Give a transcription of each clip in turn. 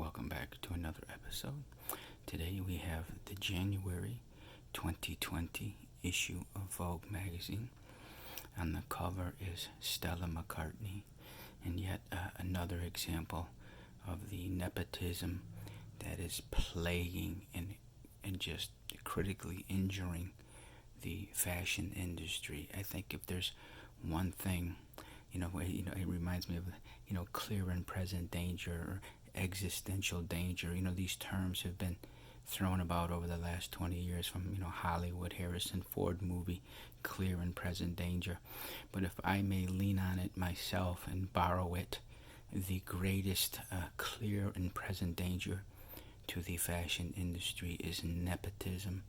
welcome back to another episode. Today we have the January 2020 issue of Vogue magazine. On the cover is Stella McCartney, and yet another example of the nepotism that is plaguing and just critically injuring the fashion industry. I think if there's one thing, it reminds me of, clear and present danger or existential danger. These terms have been thrown about over the last 20 years from, Hollywood, Harrison Ford movie, clear and present danger. But if I may lean on it myself and borrow it, the greatest clear and present danger to the fashion industry is nepotism.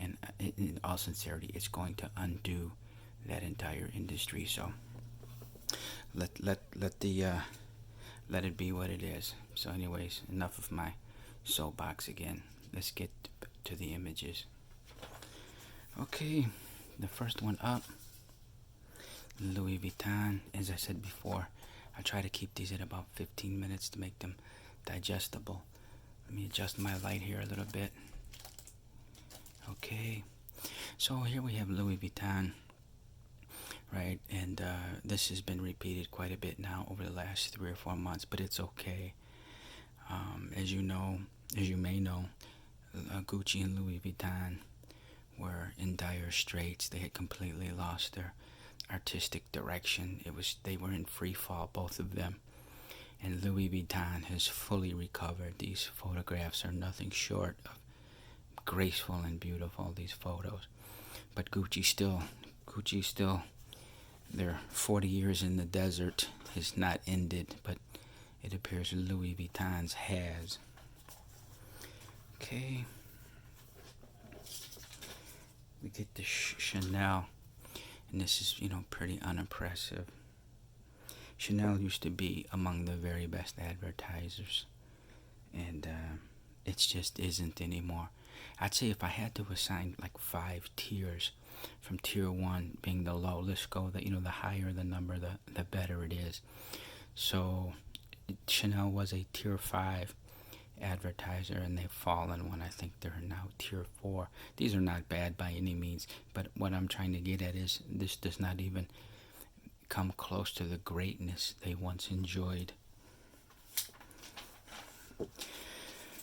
And in all sincerity, it's going to undo that entire industry. So let it be what it is. So anyways, enough of my soapbox again. Let's get to the images. Okay, the first one up, Louis Vuitton. As I said before, I try to keep these at about 15 minutes to make them digestible. Let me adjust my light here a little bit. Okay, so here we have Louis Vuitton, right? And this has been repeated quite a bit now over the last 3 or 4 months, but it's okay. As you may know, Gucci and Louis Vuitton were in dire straits. They had completely lost their artistic direction. They were in free fall, both of them. And Louis Vuitton has fully recovered. These photographs are nothing short of graceful and beautiful, these photos. But Gucci still, their 40 years in the desert has not ended, but it appears Louis Vuitton's has. Okay. We get the Chanel, and this is, pretty unimpressive. Chanel used to be among the very best advertisers, and it just isn't anymore. I'd say if I had to assign like 5 tiers, from tier 1 being the low, let's go the higher the number, the better it is. So Chanel was a tier 5 advertiser, and they've fallen when I think they're now tier 4. These are not bad by any means, but what I'm trying to get at is this does not even come close to the greatness they once enjoyed.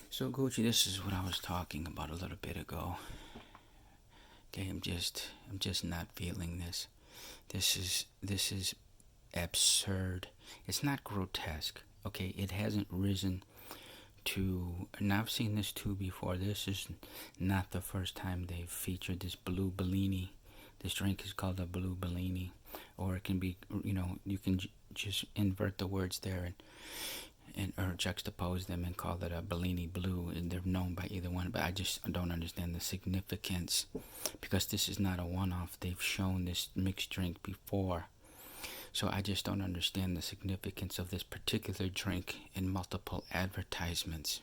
So Gucci, this is what I was talking about a little bit ago. Okay, I'm just not feeling this. This is absurd. It's not grotesque. Okay, it hasn't risen to, and I've seen this too before. This is not the first time they've featured this blue Bellini. This drink is called a blue Bellini, or it can be, you can just invert the words there and or juxtapose them and call it a Bellini blue, and they're known by either one. But I just don't understand the significance, because this is not a one-off. They've shown this mixed drink before. So I just don't understand the significance of this particular drink in multiple advertisements.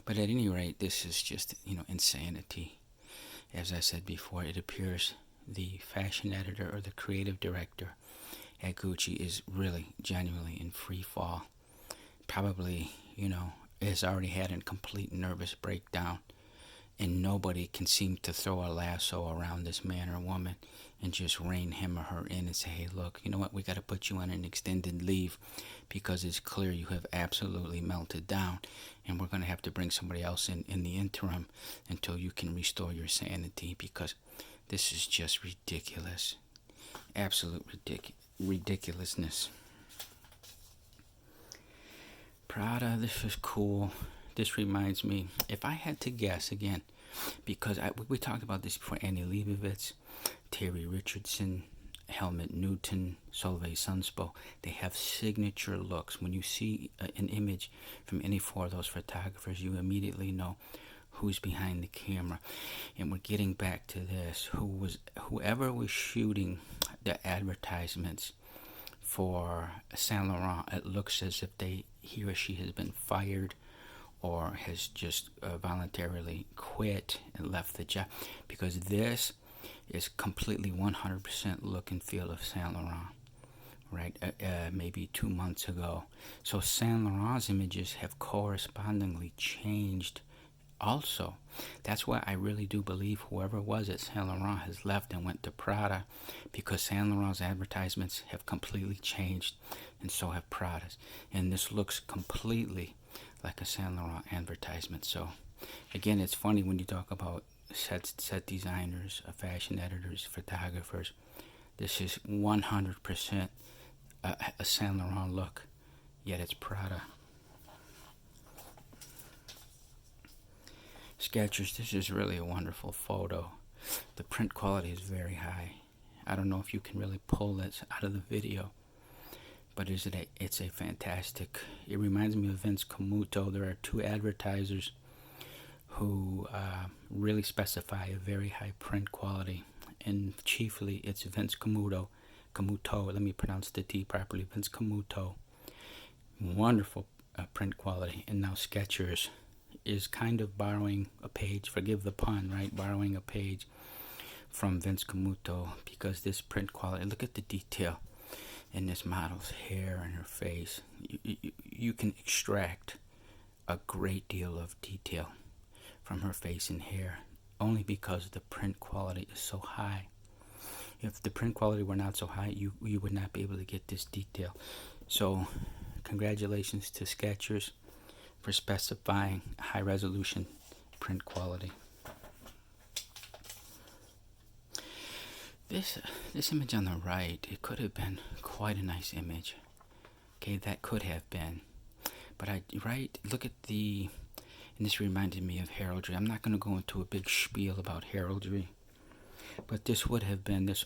But at any rate, this is just, insanity. As I said before, it appears the fashion editor or the creative director at Gucci is really genuinely in free fall. Probably, has already had a complete nervous breakdown, and nobody can seem to throw a lasso around this man or woman and just rein him or her in and say, hey, look, you know what, we got to put you on an extended leave because it's clear you have absolutely melted down, and we're going to have to bring somebody else in the interim until you can restore your sanity, because this is just ridiculous. Absolute ridiculousness. Prada, this is cool. This reminds me, if I had to guess again, because we talked about this before, Annie Leibovitz, Terry Richardson, Helmut Newton, Solveig Sunspo, they have signature looks. When you see an image from any 4 of those photographers, you immediately know who's behind the camera. And we're getting back to this. Whoever was shooting the advertisements for Saint Laurent, it looks as if he or she has been fired or has just voluntarily quit and left the job, because this is completely 100% look and feel of Saint Laurent, right? Maybe 2 months ago. So Saint Laurent's images have correspondingly changed also. That's why I really do believe whoever was at Saint Laurent has left and went to Prada, because Saint Laurent's advertisements have completely changed, and so have Prada's. And this looks completely like a Saint Laurent advertisement. So again, it's funny when you talk about set designers, fashion editors, photographers. This is 100% a Saint Laurent look, yet it's Prada. Skechers, this is really a wonderful photo. The print quality is very high. I don't know if you can really pull this out of the video, but it's a fantastic, it reminds me of Vince Camuto. There are two advertisers who really specify a very high print quality, and chiefly it's Vince Camuto, let me pronounce the T properly, Vince Camuto. Wonderful print quality. And now Skechers is kind of borrowing a page, forgive the pun, right? Borrowing a page from Vince Camuto, because this print quality, look at the detail in this model's hair and her face. You can extract a great deal of detail from her face and hair only because the print quality is so high. If the print quality were not so high, you would not be able to get this detail. So congratulations to Skechers for specifying high resolution print quality. This image on the right, it could have been quite a nice image. Okay, that could have been. But look at and this reminded me of Heraldry. I'm not going to go into a big spiel about Heraldry, but this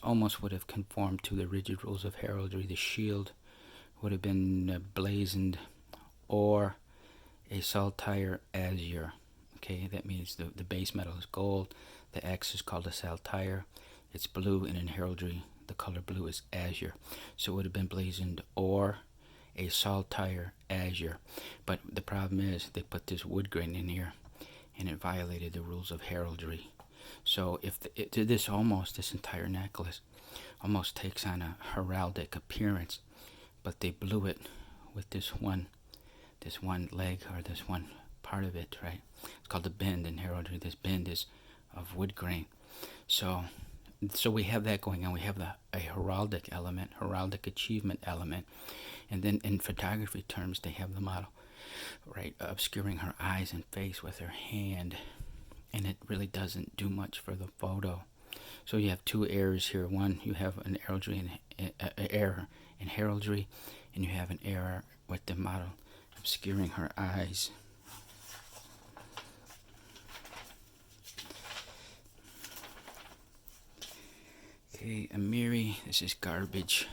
almost would have conformed to the rigid rules of Heraldry. The shield would have been blazoned or a saltire azure. Okay, that means the base metal is gold. The X is called a saltire. It's blue, and in Heraldry, the color blue is azure. So it would have been blazoned or a saltire azure. But the problem is they put this wood grain in here, and it violated the rules of Heraldry. So this entire necklace almost takes on a heraldic appearance, but they blew it with this one leg, or this one part of it, right? It's called a bend in Heraldry. This bend is of wood grain. So we have that going on. We have a heraldic element, heraldic achievement element. And then in photography terms, they have the model, right, obscuring her eyes and face with her hand. And it really doesn't do much for the photo. So you have two errors here. One, you have an error in Heraldry, and you have an error with the model obscuring her eyes. Okay, Amiri, this is garbage.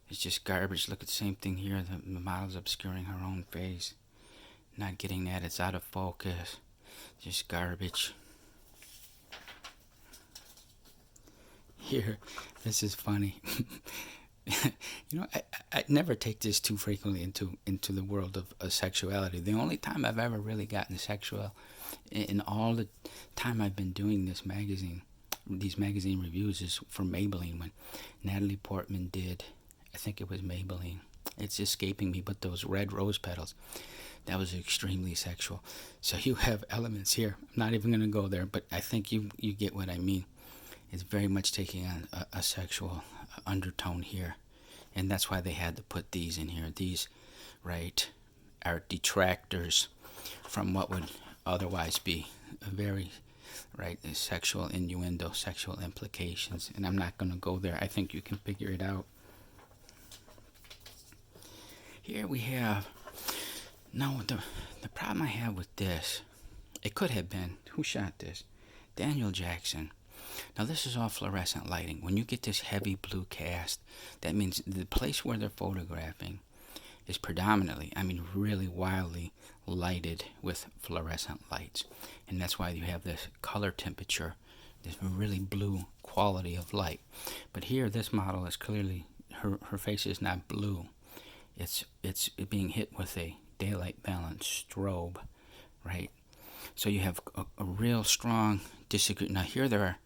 It's just garbage. Look at the same thing here. The model's obscuring her own face. Not getting that. It's out of focus. Just garbage. Here, this is funny. I never take this too frequently into the world of sexuality. The only time I've ever really gotten sexual in all the time I've been doing these magazine reviews is for Maybelline, when Natalie Portman did, I think it was Maybelline. It's escaping me, but those red rose petals, that was extremely sexual. So you have elements here. I'm not even going to go there, but I think you get what I mean. It's very much taking on a sexual undertone here. And that's why they had to put these in here. These, right, are detractors from what would otherwise be a very, right, sexual innuendo, sexual implications. And I'm not going to go there. I think you can figure it out. Here we have, the problem I have with this, it could have been, who shot this? Daniel Jackson. Now this is all fluorescent lighting. When you get this heavy blue cast, that means the place where they're photographing is predominantly, really wildly lighted with fluorescent lights. And that's why you have this color temperature, this really blue quality of light. But here, this model is clearly, her face is not blue. It's being hit with a daylight balance strobe, right? So you have a real strong disagreement. Now here there are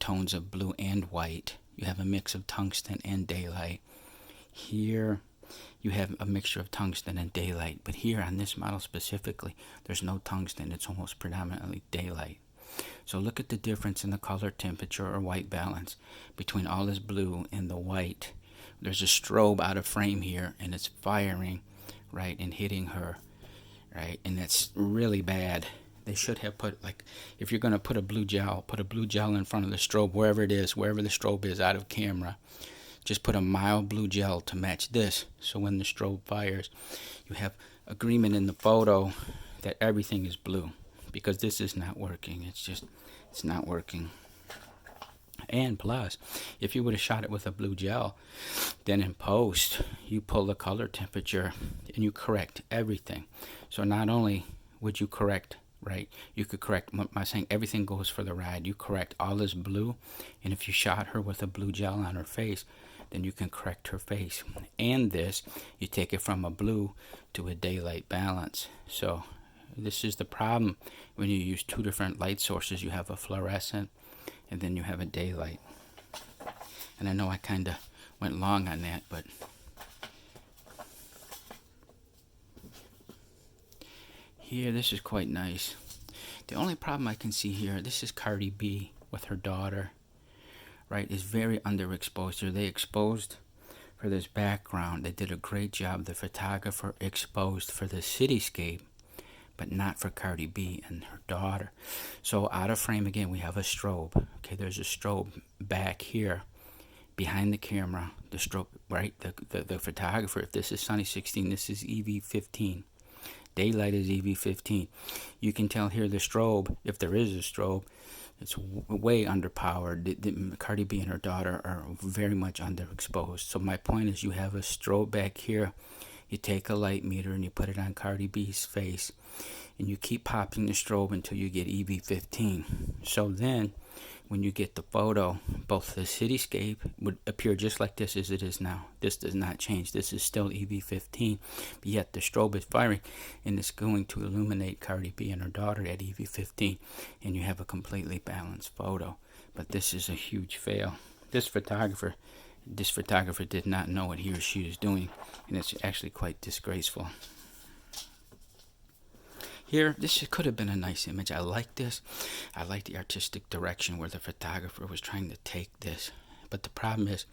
tones of blue and white. You have a mix of tungsten and daylight. Here you have a mixture of tungsten and daylight, but here on this model specifically, there's no tungsten. It's almost predominantly daylight. So look at the difference in the color temperature or white balance between all this blue and the white. There's a strobe out of frame here, and it's firing, right, and hitting her, right, and that's really bad. They should have put, like, if you're going to put a blue gel in front of the strobe, wherever it is, wherever the strobe is out of camera. Just put a mild blue gel to match this, so when the strobe fires, you have agreement in the photo that everything is blue, because this is not working. It's not working. And plus, if you would have shot it with a blue gel, then in post, you pull the color temperature and you correct everything. So not only would you correct, right, you could correct, I'm saying everything goes for the ride. You correct all this blue, and if you shot her with a blue gel on her face, then you can correct her face. And this, you take it from a blue to a daylight balance. So this is the problem when you use two different light sources. You have a fluorescent and then you have a daylight. And I know I kind of went long on that, but here, this is quite nice. The only problem I can see here, this is Cardi B with her daughter, right, is very underexposed here. They exposed for this background. They did a great job. The photographer exposed for the cityscape, but not for Cardi B and her daughter. So out of frame again, we have a strobe. Okay, there's a strobe back here behind the camera. The strobe, right, the photographer, if this is Sunny 16, this is EV15. Daylight is EV15. You can tell here the strobe, if there is a strobe, it's way underpowered. Cardi B and her daughter are very much underexposed. So my point is, you have a strobe back here. You take a light meter and you put it on Cardi B's face, and you keep popping the strobe until you get EV15. So then, when you get the photo, both the cityscape would appear just like this as it is now. This does not change. This is still EV15, but yet the strobe is firing, and it's going to illuminate Cardi B and her daughter at EV15, and you have a completely balanced photo. But this is a huge fail. This photographer did not know what he or she is doing, and it's actually quite disgraceful. Here, this could have been a nice image. I like this. I like the artistic direction where the photographer was trying to take this. But the problem is,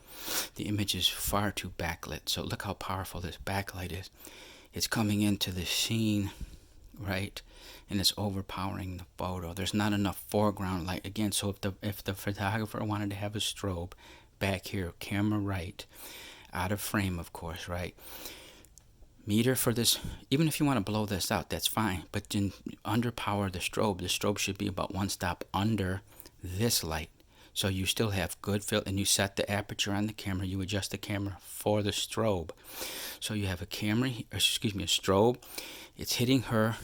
the image is far too backlit. So look how powerful this backlight is. It's coming into the scene, right? And it's overpowering the photo. There's not enough foreground light. Again, so if the photographer wanted to have a strobe back here, camera right, out of frame, of course, right? Meter for this, even if you want to blow this out, that's fine, but then underpower the strobe should be about one stop under this light, so you still have good fill, and you set the aperture on the camera, you adjust the camera for the strobe, so you have a strobe, it's hitting her,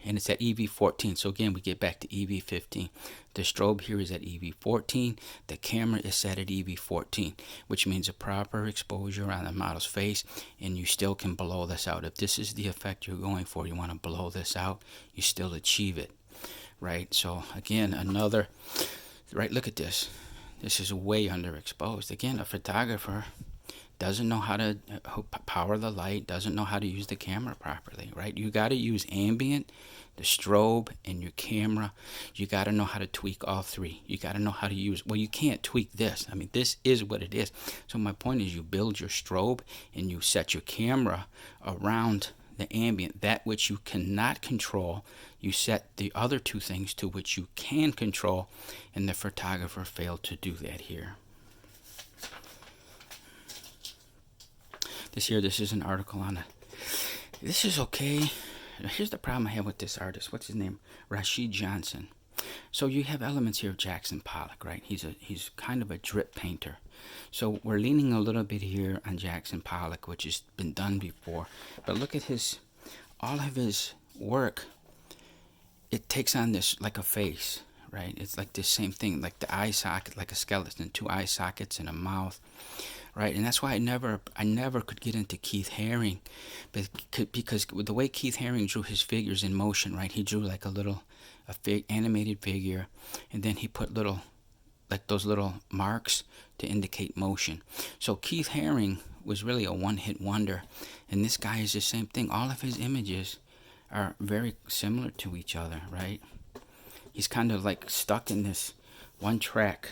and it's at EV14, so again, we get back to EV15. The strobe here is at EV14, the camera is set at EV14, which means a proper exposure on the model's face, and you still can blow this out. If this is the effect you're going for, you want to blow this out, you still achieve it, right? So again, right, look at this. This is way underexposed. Again, a photographer doesn't know how to power the light, doesn't know how to use the camera properly, right? You got to use ambient, the strobe, and your camera. You got to know how to tweak all three. You got to know how to use, well, you can't tweak this. I mean, this is what it is. So my point is, you build your strobe and you set your camera around the ambient, that which you cannot control. You set the other two things to which you can control, and the photographer failed to do that here. This is an article on it. This is okay. Here's the problem I have with this artist. What's his name? Rashid Johnson. So you have elements here of Jackson Pollock, right? He's kind of a drip painter. So we're leaning a little bit here on Jackson Pollock, which has been done before. But look at all of his work. It takes on this like a face, right? It's like this same thing, like the eye socket, like a skeleton, two eye sockets and a mouth. Right, and that's why I never could get into Keith Haring, because the way Keith Haring drew his figures in motion, right? He drew like animated figure, and then he put those little marks to indicate motion. So Keith Haring was really a one-hit wonder, and this guy is the same thing. All of his images are very similar to each other, right? He's kind of like stuck in this one track.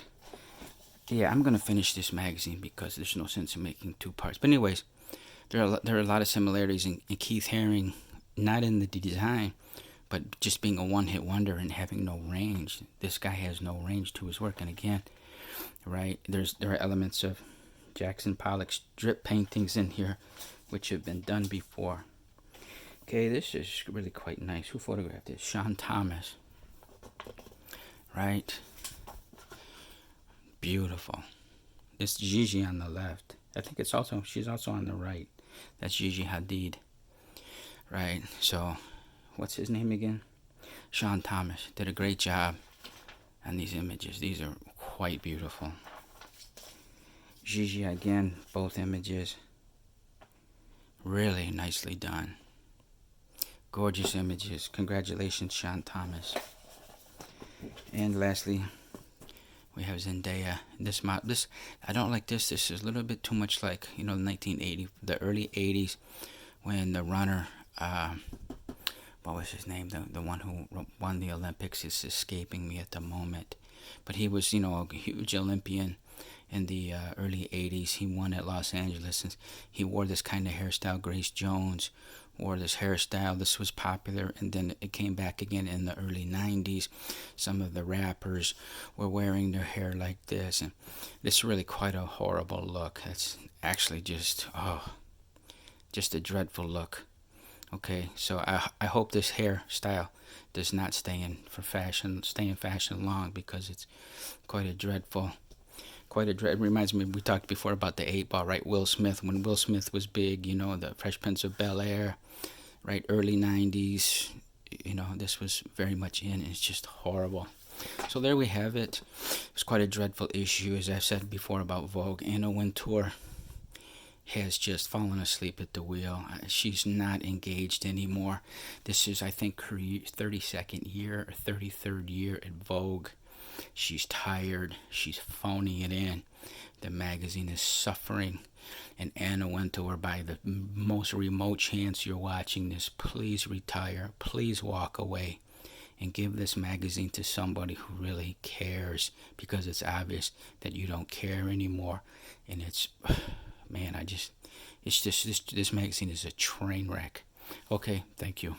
Yeah, I'm gonna finish this magazine because there's no sense in making two parts. But anyways, there are a lot of similarities in Keith Haring, not in the design, but just being a one-hit wonder and having no range. This guy has no range to his work, and again, right, there are elements of Jackson Pollock's drip paintings in here, which have been done before. Okay, this is really quite nice. Who photographed this? Sean Thomas. Right? Beautiful. It's Gigi on the left. I think she's also on the right. That's Gigi Hadid. Right? So, what's his name again? Sean Thomas did a great job on these images. These are quite beautiful. Gigi again, both images. Really nicely done. Gorgeous images. Congratulations, Sean Thomas. And lastly, we have Zendaya. This I don't like this. This is a little bit too much like, 1980, the early 80s, when the runner, what was his name? The one who won the Olympics is escaping me at the moment. But he was, a huge Olympian in the early 80s. He won at Los Angeles, and he wore this kind of hairstyle. Grace Jones wore this hairstyle. This was popular, and then it came back again in the early 90s. Some of the rappers were wearing their hair like this, and this is really quite a horrible look. It's actually just a dreadful look. Okay, so I hope this hairstyle does not stay in fashion long, because it's quite a dreadful. It reminds me, we talked before about the 8-Ball, right? Will Smith, when Will Smith was big, the Fresh Prince of Bel-Air, right? Early 90s, this was very much in. It's just horrible. So there we have it. It's quite a dreadful issue, as I've said before about Vogue. Anna Wintour has just fallen asleep at the wheel. She's not engaged anymore. This is, I think, her 32nd year or 33rd year at Vogue. She's tired. She's phoning it in. The magazine is suffering. And Anna Wintour, by the most remote chance you're watching this, please retire. Please walk away and give this magazine to somebody who really cares, because it's obvious that you don't care anymore. And it's, man, this magazine is a train wreck. Okay, thank you.